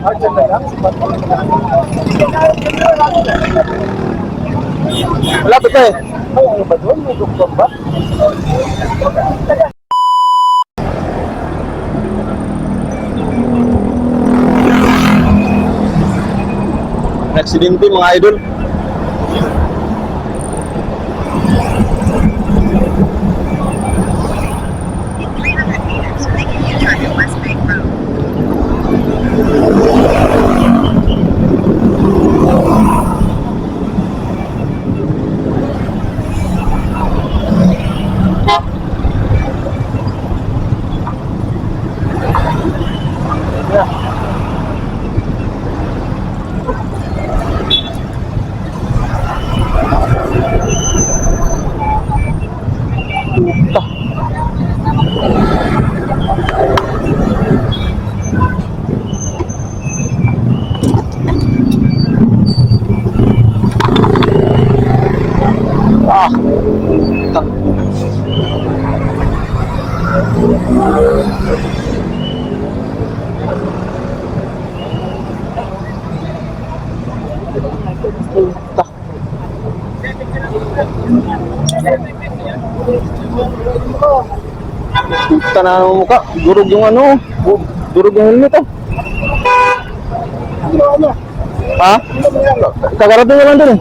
Malapit na eh. Ay, ano ba doon? May doktor ba? Aksidente mga idol. Tanah muka, durug yung ano, durug yung helmet oh. Ha? Kagarating naman dun eh.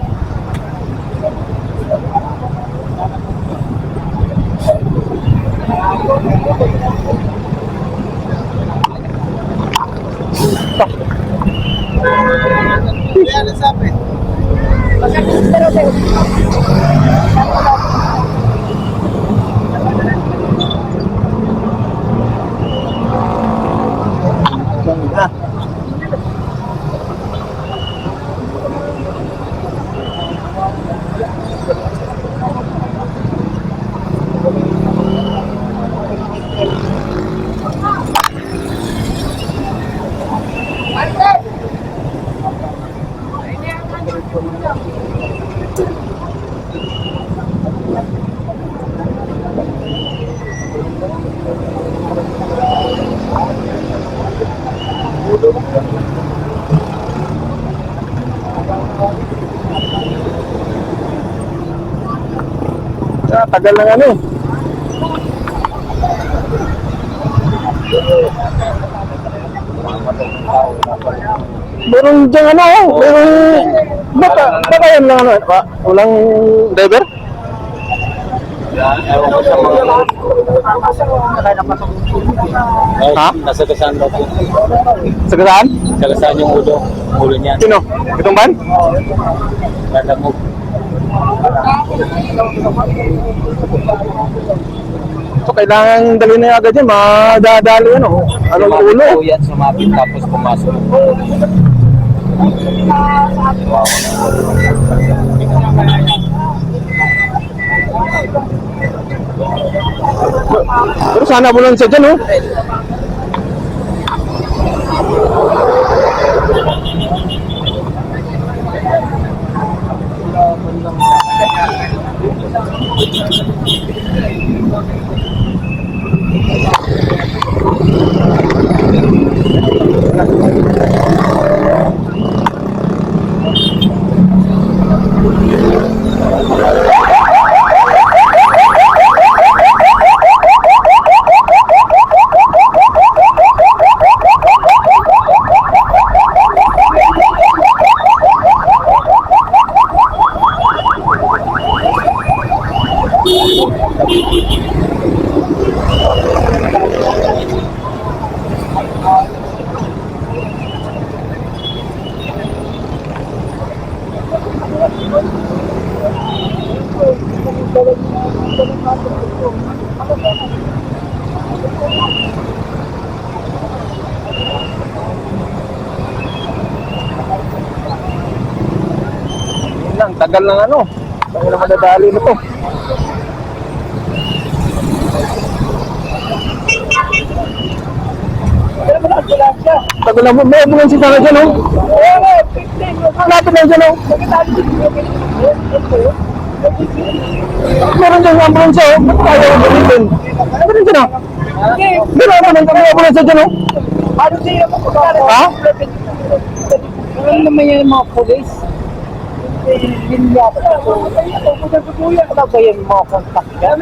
Tagal na ano. Meron dyan ano, meron baka yan lang ano, walang driver? Ewan ko sa mga... Ha? Nasa gasaan daw po. Sa gasaan? Sa gasaan yung ulo niya. Sino? Itong ban? Ganda mo. So kailangan dalhin na agad yan, madadali ano, ano yung ulo. Yan, sumapit tapos pumasok. Pero sana ambulansya dyan oh. Ang tagal ng ano, tagal na madadali nito. Tagal na mo, may ambulansya sana dyan oh. Lapit na dyan oh. Meron dyan ambulansya oh, ba't kaya ko gamitin? Meron dyan oh. Meron ambulansya dyan oh. Ha? Alam naman yan mga pulis. Hindi yata. Wala ba yan mga kontak yan?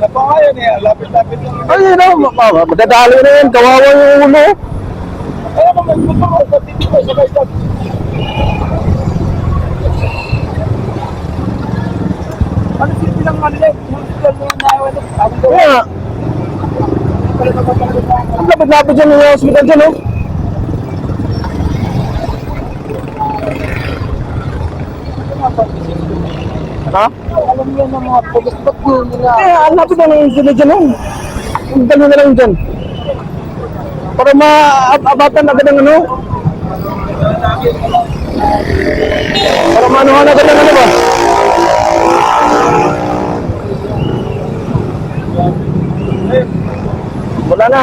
Napangayan eh, lapit-lapit lang. Ay, yun na. Madadali na yan. Kawawa yung ulo. Kaya kung magmumukha, pati dito sa kaisap. Ano silbi ng ano yan? Municipal mo na ewan. Kaya, ang lapit-lapit dyan yung hospital dyan, oh. Ha? Alam niyo ng mga pulis, ba't yun nila? Kaya, ang lapit na ng sila dyan, oh. Ang dali na lang dyan. Para ma-abatan agad ng ano. Para maanuhan agad ng ano ba? Wala na.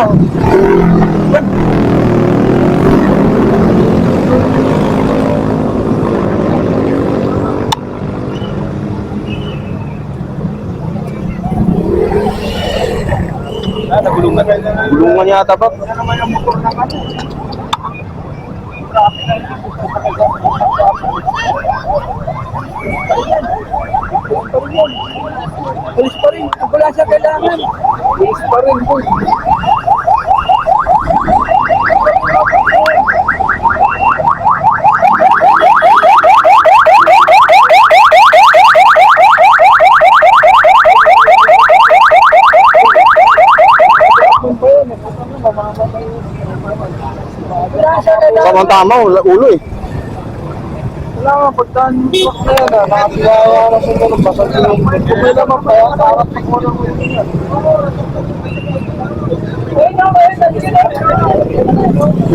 Nagulungan na yun. Gulungan yata ba? Ano naman yung motor ng ano? Pulis pa rin. Ang wala siya kailangan. Pulis pa rin. Tama-tama, ulo eh. Wala nga, pagkaan yung truck na yan, nakasiyawa na sa tulog, basag yung kung may naman pa yan, harap ng ulo mo yun.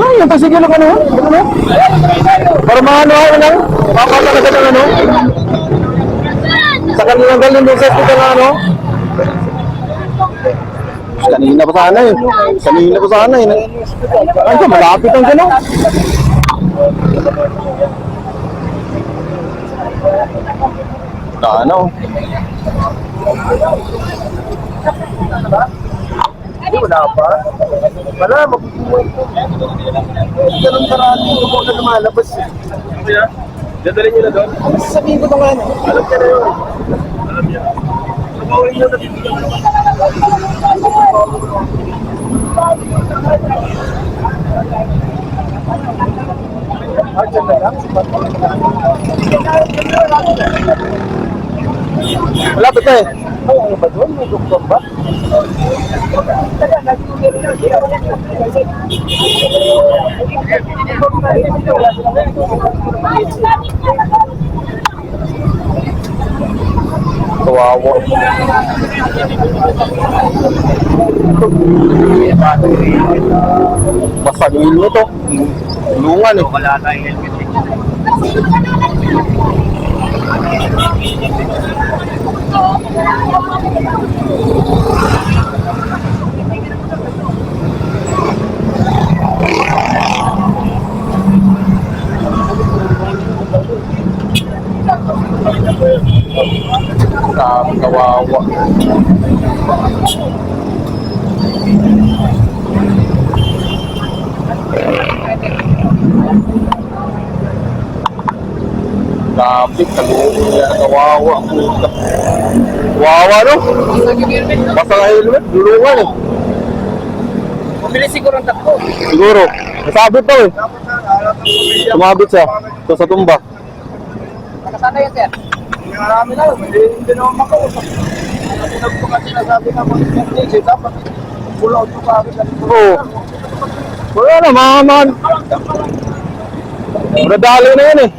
Ay, yung pasigil ng ano? Ano? Para maano ako lang. Makakalaga ng ano? Sa kanilang galing din sa hospital na ano? Kanina pa sana eh. Kanina pa sana eh. Ano, malapit ang gano'n. Ano? Wala pa. Wala, magpupuwi po. Ganun karami yung mga lumalabas. Dadalhin nyo na doon? Sabihin ko naman. Alam niya na yun. Alam niya. Sabawin nyo na dito. Diyan na lang. Malapit na eh. Ay, ano ba doon? May doktor ba? Kawawa. Basag yung ilmo to. Lungan eh. Wala na yung helmet. Kawawa. Grabe, kawawa. Kawawa no? Basta nga helmet, dulungan eh. Mabilis siguro ang takbo. Siguro. Nasabit daw eh. Sumabit siya. Ito sa tumba. Nakasana yan, sir? Marami na, hindi naman makausap. Nagpunga sinasabi na mga hindi, dapat pull out ko pa agad. Oo. Wala na, maman. Nadali na yan eh.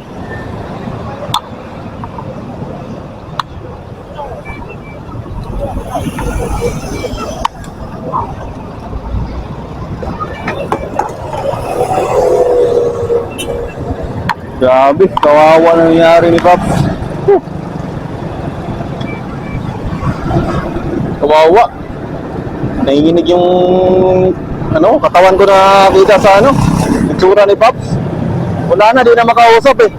Grabe, kawawa na nangyari ni Pops. Kawawa. Nanginginig yung ano, katawan ko na kita sa ano, itsura ni Pops. Wala na, di na makausap eh.